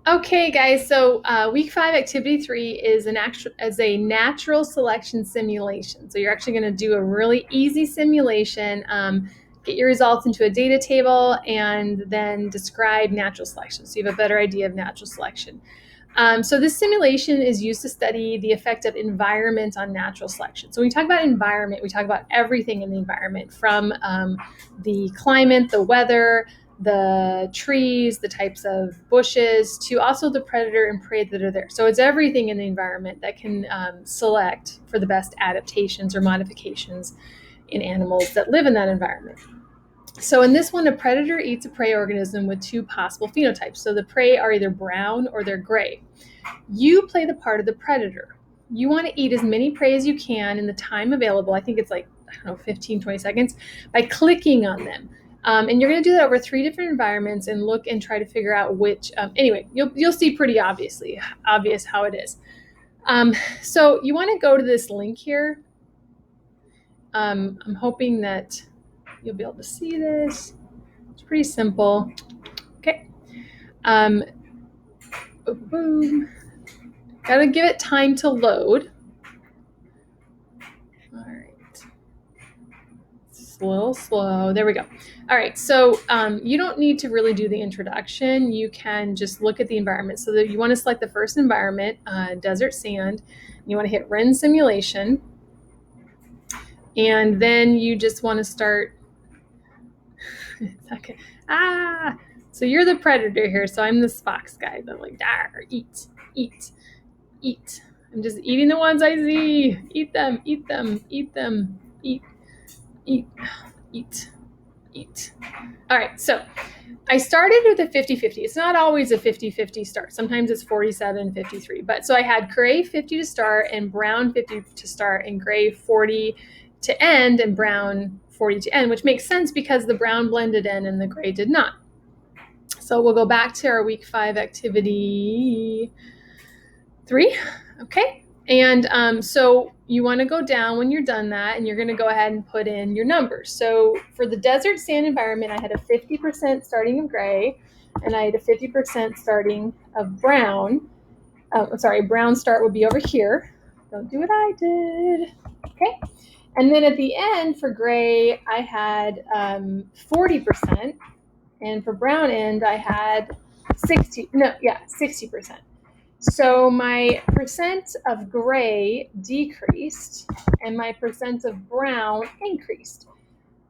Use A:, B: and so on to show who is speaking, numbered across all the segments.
A: Okay, guys. So week 5, activity 3 is a natural selection simulation. So you're actually going to do a really easy simulation, get your results into a data table, and then describe natural selection. So you have a better idea of natural selection. So this simulation is used to study the effect of environment on natural selection. So when we talk about environment, we talk about everything in the environment, from the climate, the weather, the trees, the types of bushes, to also the predator and prey that are there. So it's everything in the environment that can select for the best adaptations or modifications in animals that live in that environment. So in this one, a predator eats a prey organism with two possible phenotypes. So the prey are either brown or they're gray. You play the part of the predator. You want to eat as many prey as you can in the time available. I think it's like, I don't know, 15, 20 seconds, by clicking on them. And you're going to do that over 3 different environments and look and try to figure out which. Anyway, you'll see pretty obvious how it is. So you want to go to this link here. I'm hoping that you'll be able to see this. It's pretty simple. Okay. Um, boom. Gotta give it time to load. All right. It's a little slow. There we go. All right. So you don't need to really do the introduction. You can just look at the environment. So that you want to select the first environment, desert sand. You want to hit run simulation. And then you just want to start. Okay. Ah. So you're the predator here. So I'm this fox guy. I'm like, eat, eat, eat. I'm just eating the ones I see. Eat them, eat them, eat them, eat, eat, eat, eat. All right, so I started with a 50-50. It's not always a 50-50 start. Sometimes it's 47-53. But so I had gray 50 to start and brown 50 to start and gray 40 to end and brown 40 to end, which makes sense because the brown blended in and the gray did not. So we'll go back to our week 5 activity 3. Okay. And so you want to go down when you're done that, and you're going to go ahead and put in your numbers. So for the desert sand environment, I had a 50% starting of gray, and I had a 50% starting of brown. I'm sorry, brown start would be over here. Don't do what I did. Okay. And then at the end for gray, I had 40%. And for brown end, I had 60%. So my percent of gray decreased and my percent of brown increased.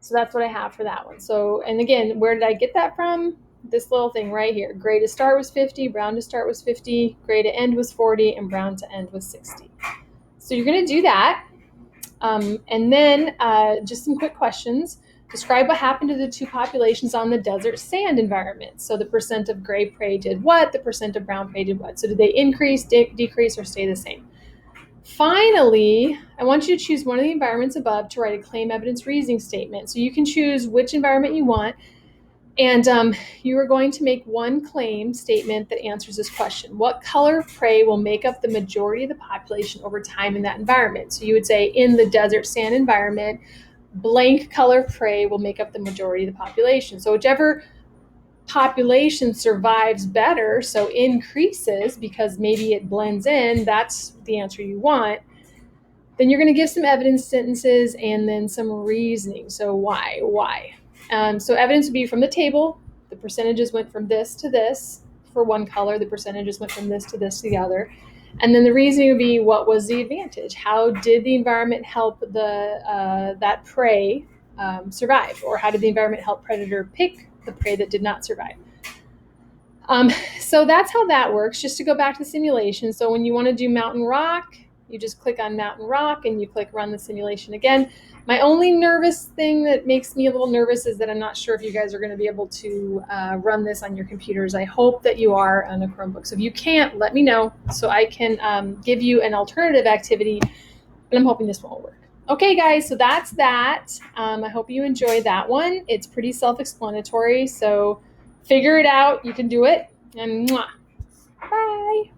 A: So that's what I have for that one. So, and again, where did I get that from? This little thing right here. Gray to start was 50, brown to start was 50, gray to end was 40, and brown to end was 60. So you're going to do that. And then just some quick questions. Describe what happened to the two populations on the desert sand environment. So the percent of gray prey did what, the percent of brown prey did what. So did they increase, decrease, or stay the same? Finally, I want you to choose one of the environments above to write a claim evidence reasoning statement. So you can choose which environment you want. And you are going to make one claim statement that answers this question. What color of prey will make up the majority of the population over time in that environment? So you would say in the desert sand environment, blank color prey will make up the majority of the population. So whichever population survives better, so increases because maybe it blends in, that's the answer you want. Then you're going to give some evidence sentences and then some reasoning. So why? So evidence would be from the table. The percentages went from this to this for one color. The percentages went from this to the other. And then the reasoning would be, what was the advantage? How did the environment help that prey survive? Or how did the environment help predator pick the prey that did not survive? So that's how that works. Just to go back to the simulation. So when you want to do mountain rock, you just click on mountain rock and you click run the simulation again. My only nervous thing that makes me a little nervous is that I'm not sure if you guys are going to be able to run this on your computers. I hope that you are on a Chromebook. So if you can't, let me know so I can give you an alternative activity, but I'm hoping this won't work. Okay, guys, so that's that. I hope you enjoyed that one. It's pretty self-explanatory, so figure it out. You can do it. And mwah, bye.